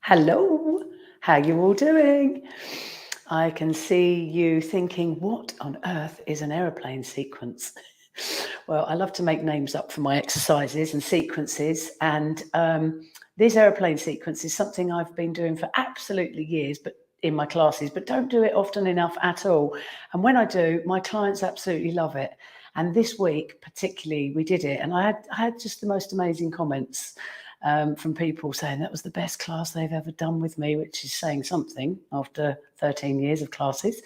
Hello, how you all doing? I can see you thinking, what on earth is an aeroplane sequence? Well, I love to make names up for my exercises and sequences, and this aeroplane sequence is something I've been doing for absolutely years, but in my classes, but don't do it often enough at all. And when I do, my clients absolutely love it. And this week, particularly, we did it, and I had just the most amazing comments from people saying that was the best class they've ever done with me, which is saying something after 13 years of classes.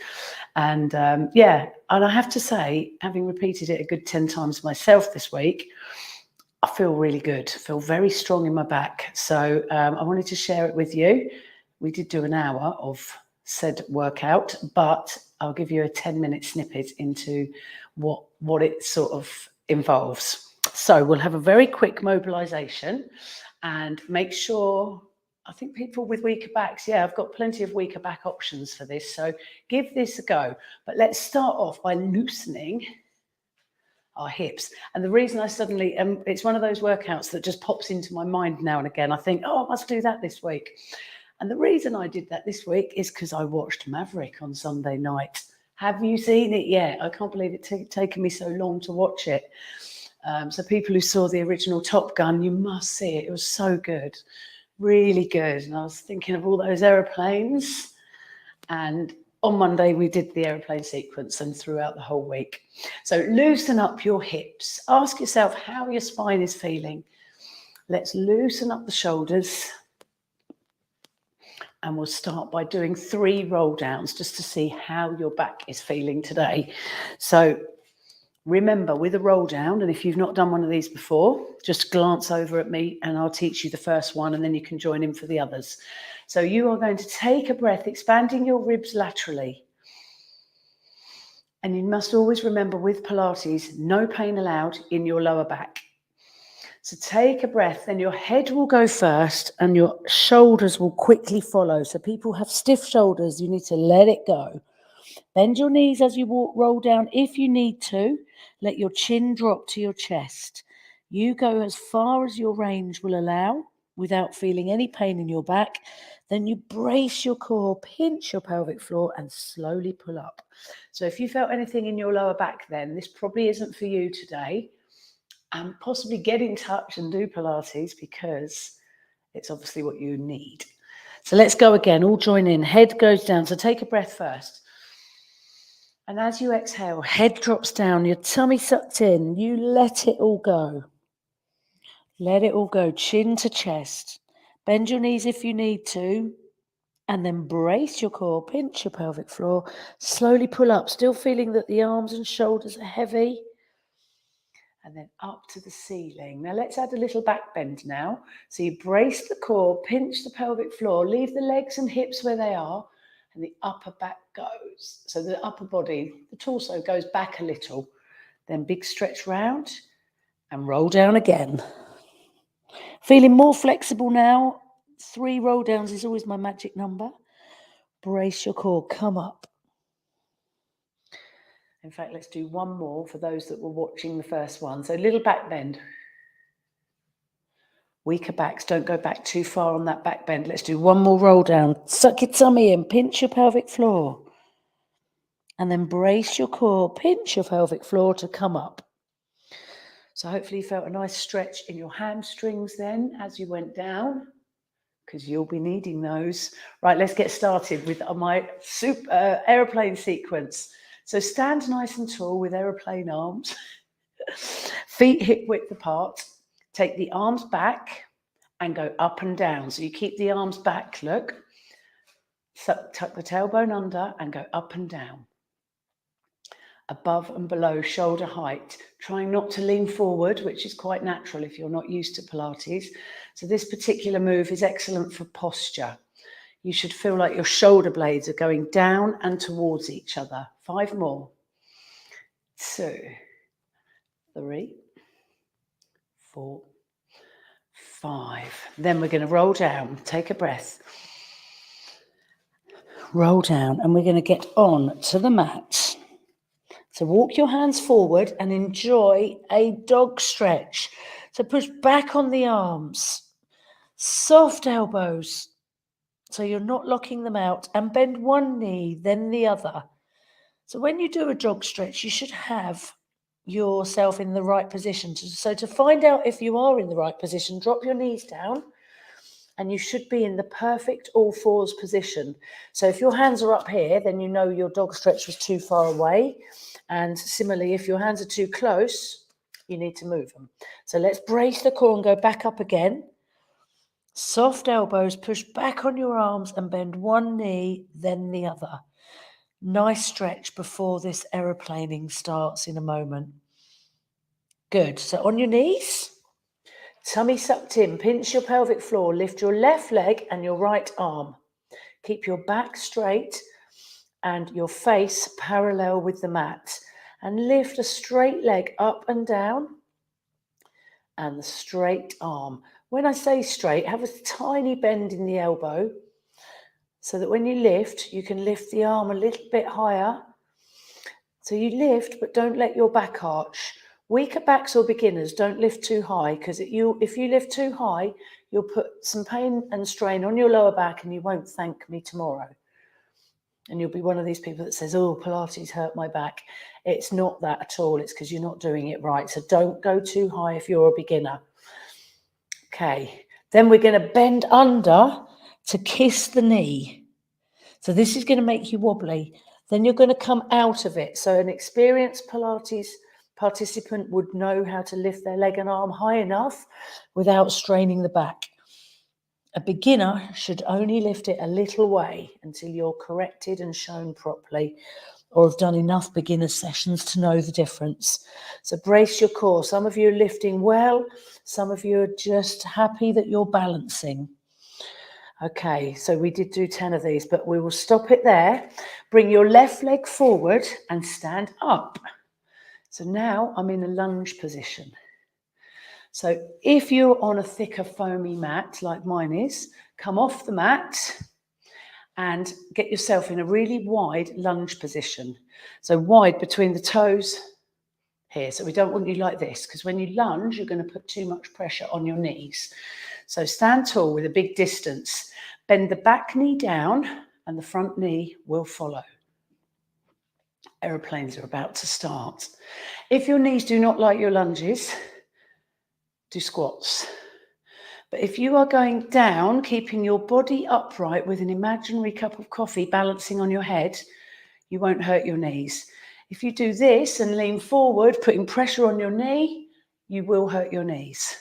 And and I have to say, having repeated it a good 10 times myself this week, I feel really good, feel very strong in my back. So I wanted to share it with you. We did do an hour of said workout, but I'll give you a 10-minute snippet into what it sort of involves. So we'll have a very quick mobilization and make sure, I think people with weaker backs, I've got plenty of weaker back options for this. So give this a go. But let's start off by loosening our hips. And the reason I suddenly, it's one of those workouts that just pops into my mind now and again. I think, I must do that this week. And the reason I did that this week is because I watched Maverick on Sunday night. Have you seen it yet? I can't believe it's taken me so long to watch it. So people who saw the original Top Gun, you must see it. It was so good, really good. And I was thinking of all those aeroplanes. And on Monday, we did the aeroplane sequence and throughout the whole week. So loosen up your hips. Ask yourself how your spine is feeling. Let's loosen up the shoulders. And we'll start by doing 3 roll downs just to see how your back is feeling today. So remember, with a roll down, and if you've not done one of these before, just glance over at me and I'll teach you the first one and then you can join in for the others. So you are going to take a breath, expanding your ribs laterally. And you must always remember with Pilates, no pain allowed in your lower back. So take a breath, then your head will go first and your shoulders will quickly follow. So people have stiff shoulders, you need to let it go. Bend your knees as you roll down if you need to. Let your chin drop to your chest. You go as far as your range will allow without feeling any pain in your back. Then you brace your core, pinch your pelvic floor and slowly pull up. So if you felt anything in your lower back then, this probably isn't for you today. And possibly get in touch and do Pilates because it's obviously what you need. So let's go again, all join in. Head goes down, so take a breath first. And as you exhale, head drops down, your tummy sucked in, you let it all go. Let it all go, chin to chest. Bend your knees if you need to, and then brace your core, pinch your pelvic floor, slowly pull up, still feeling that the arms and shoulders are heavy. And then up to the ceiling. Now let's add a little back bend now. So you brace the core, pinch the pelvic floor, leave the legs and hips where they are, and the upper back goes. So the upper body, the torso goes back a little. Then big stretch round and roll down again. Feeling more flexible now. 3 roll downs is always my magic number. Brace your core, come up. In fact, let's do one more for those that were watching the first one. So little back bend. Weaker backs, don't go back too far on that back bend. Let's do one more roll down. Suck your tummy in, pinch your pelvic floor. And then brace your core, pinch your pelvic floor to come up. So hopefully you felt a nice stretch in your hamstrings then as you went down, because you'll be needing those. Right, let's get started with my aeroplane sequence. So stand nice and tall with aeroplane arms, feet hip width apart. Take the arms back and go up and down. So you keep the arms back, look. Tuck the tailbone under and go up and down. Above and below shoulder height. Trying not to lean forward, which is quite natural if you're not used to Pilates. So this particular move is excellent for posture. You should feel like your shoulder blades are going down and towards each other. 5 more. 2, 3, 4, 5. Then we're going to roll down. Take a breath. Roll down and we're going to get on to the mat. So walk your hands forward and enjoy a dog stretch. So push back on the arms. Soft elbows. So you're not locking them out, and bend one knee, then the other. So when you do a jog stretch, you should have yourself in the right position. So to find out if you are in the right position, drop your knees down and you should be in the perfect all fours position. So if your hands are up here, then you know your dog stretch was too far away. And similarly, if your hands are too close, you need to move them. So let's brace the core and go back up again. Soft elbows, push back on your arms and bend one knee, then the other. Nice stretch before this aeroplaning starts in a moment. Good. So on your knees, tummy sucked in, pinch your pelvic floor, lift your left leg and your right arm. Keep your back straight and your face parallel with the mat. And lift a straight leg up and down and the straight arm. When I say straight, have a tiny bend in the elbow so that when you lift, you can lift the arm a little bit higher. So you lift, but don't let your back arch. Weaker backs or beginners, don't lift too high, because if you lift too high, you'll put some pain and strain on your lower back and you won't thank me tomorrow. And you'll be one of these people that says, oh, Pilates hurt my back. It's not that at all. It's because you're not doing it right. So don't go too high if you're a beginner. Okay, then we're going to bend under to kiss the knee. So this is going to make you wobbly. Then you're going to come out of it. So an experienced Pilates participant would know how to lift their leg and arm high enough without straining the back. A beginner should only lift it a little way until you're corrected and shown properly, or have done enough beginner sessions to know the difference. So brace your core. Some of you are lifting well. Some of you are just happy that you're balancing. Okay, so we did do 10 of these, but we will stop it there. Bring your left leg forward and stand up. So now I'm in a lunge position. So if you're on a thicker foamy mat like mine is, come off the mat and get yourself in a really wide lunge position. So wide between the toes here. So we don't want you like this, because when you lunge, you're going to put too much pressure on your knees. So stand tall with a big distance. Bend the back knee down and the front knee will follow. Aeroplanes are about to start. If your knees do not like your lunges, do squats. But if you are going down, keeping your body upright with an imaginary cup of coffee balancing on your head, you won't hurt your knees. If you do this and lean forward, putting pressure on your knee, you will hurt your knees.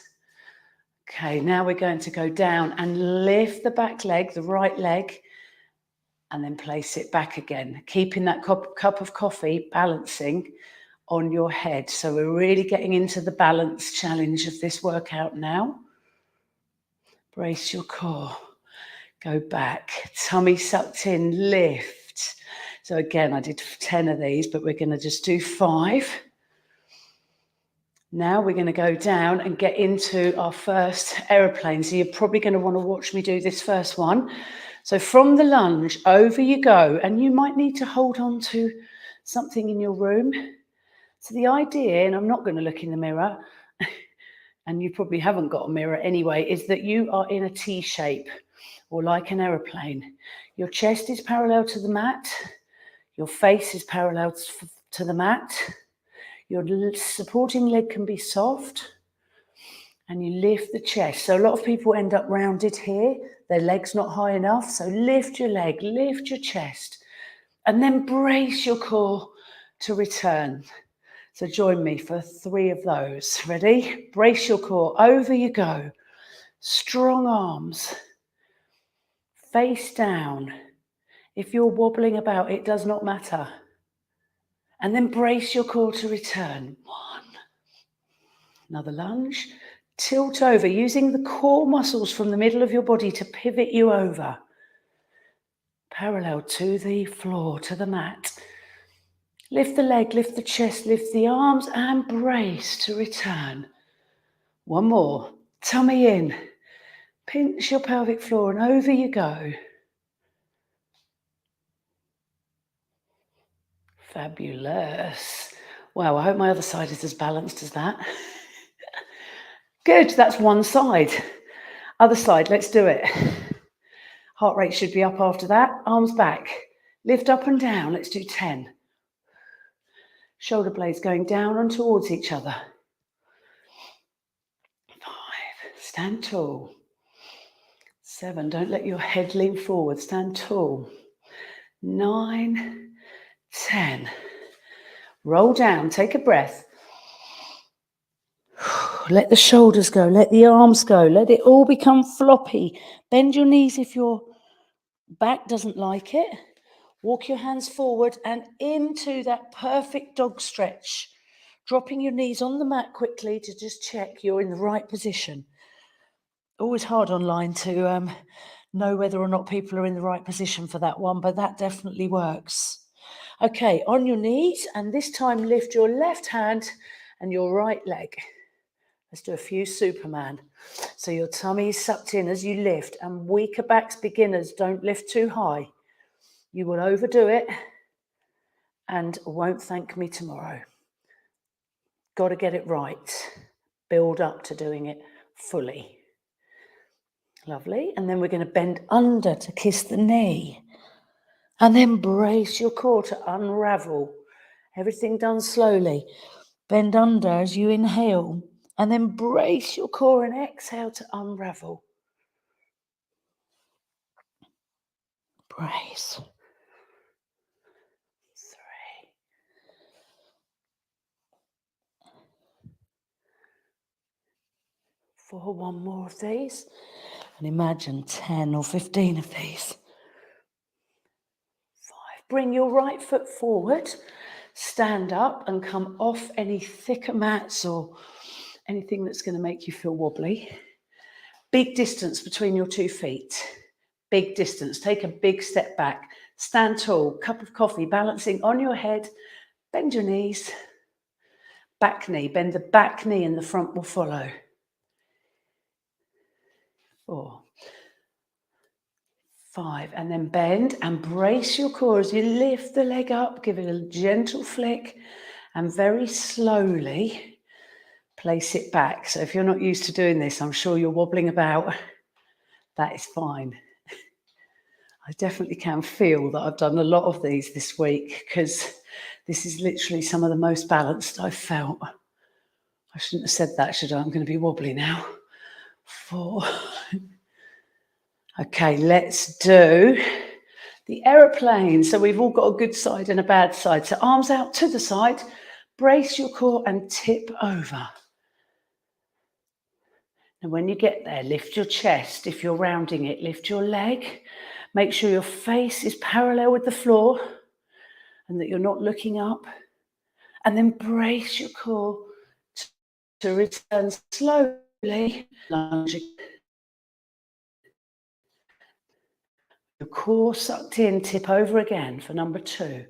Okay, now we're going to go down and lift the back leg, the right leg, and then place it back again, keeping that cup of coffee balancing on your head. So we're really getting into the balance challenge of this workout now. Brace your core. Go back. Tummy sucked in, lift. So again, I did 10 of these, but we're going to just do 5. Now we're going to go down and get into our first aeroplane. So you're probably going to want to watch me do this first one. So from the lunge, over you go. And you might need to hold on to something in your room. So the idea, and I'm not going to look in the mirror, and you probably haven't got a mirror anyway, is that you are in a T shape or like an aeroplane. Your chest is parallel to the mat. Your face is parallel to the mat. Your supporting leg can be soft. And you lift the chest. So a lot of people end up rounded here. Their leg's not high enough. So lift your leg, lift your chest. And then brace your core to return. So join me for 3 of those. Ready? Brace your core. Over you go. Strong arms. Face down. If you're wobbling about, it does not matter. And then brace your core to return. 1. Another lunge. Tilt over, using the core muscles from the middle of your body to pivot you over. Parallel to the floor, to the mat. Lift the leg, lift the chest, lift the arms, and brace to return. 1 more. Tummy in. Pinch your pelvic floor and over you go. Fabulous. Wow, I hope my other side is as balanced as that. Good, that's one side. Other side, let's do it. Heart rate should be up after that. Arms back. Lift up and down. Let's do 10. Shoulder blades going down and towards each other. 5. Stand tall. 7. Don't let your head lean forward. Stand tall. 9. 10. Roll down. Take a breath. Let the shoulders go. Let the arms go. Let it all become floppy. Bend your knees if your back doesn't like it. Walk your hands forward and into that perfect dog stretch. Dropping your knees on the mat quickly to just check you're in the right position. Always hard online to know whether or not people are in the right position for that one, but that definitely works. Okay, on your knees, and this time lift your left hand and your right leg. Let's do a few Superman. So your tummy is sucked in as you lift, and weaker backs, beginners, don't lift too high. You will overdo it and won't thank me tomorrow. Got to get it right. Build up to doing it fully. Lovely. And then we're going to bend under to kiss the knee. And then brace your core to unravel. Everything done slowly. Bend under as you inhale. And then brace your core and exhale to unravel. Brace. 3. 4. One more of these. And imagine 10 or 15 of these. 5. Bring your right foot forward. Stand up and come off any thicker mats or anything that's going to make you feel wobbly. Big distance between your 2 feet. Big distance. Take a big step back. Stand tall. Cup of coffee balancing on your head. Bend your knees. Back knee. Bend the back knee and the front will follow. 4. 5. And then bend and brace your core as you lift the leg up. Give it a gentle flick and very slowly place it back. So if you're not used to doing this, I'm sure you're wobbling about. That is fine. I definitely can feel that I've done a lot of these this week because this is literally some of the most balanced I've felt. I shouldn't have said that, should I? I'm going to be wobbly now. 4. Okay, let's do the aeroplane. So we've all got a good side and a bad side. So arms out to the side, brace your core and tip over. And when you get there, lift your chest. If you're rounding it, lift your leg. Make sure your face is parallel with the floor and that you're not looking up. And then brace your core to return slowly. Lunge. Your core sucked in, tip over again for number 2.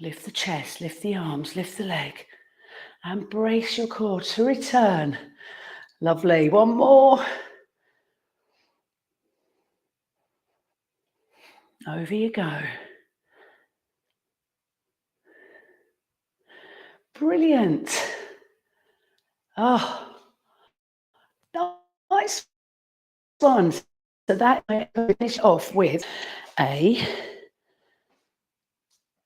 Lift the chest, lift the arms, lift the leg. And brace your core to return. Lovely. One more. Over you go. Brilliant. Oh, nice one. So that I finish off with a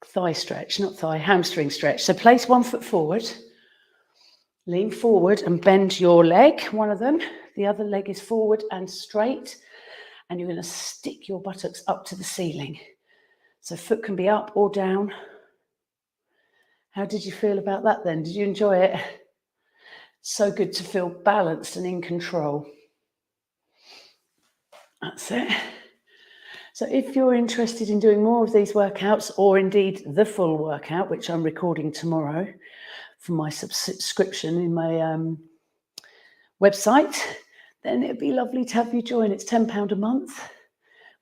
thigh stretch, not thigh, hamstring stretch. So place one foot forward, lean forward and bend your leg, one of them. The other leg is forward and straight. And you're going to stick your buttocks up to the ceiling. So foot can be up or down. How did you feel about that then? Did you enjoy it? So good to feel balanced and in control. That's it. So if you're interested in doing more of these workouts, or indeed the full workout, which I'm recording tomorrow for my subscription in my website, then it'd be lovely to have you join. It's £10 a month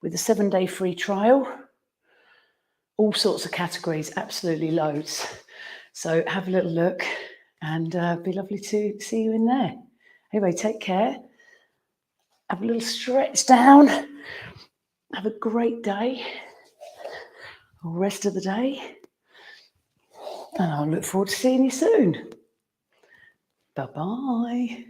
with a 7-day free trial. All sorts of categories, absolutely loads. So have a little look and it'd be lovely to see you in there. Anyway, take care. Have a little stretch down. Have a great day, or rest of the day. And I'll look forward to seeing you soon. Bye-bye.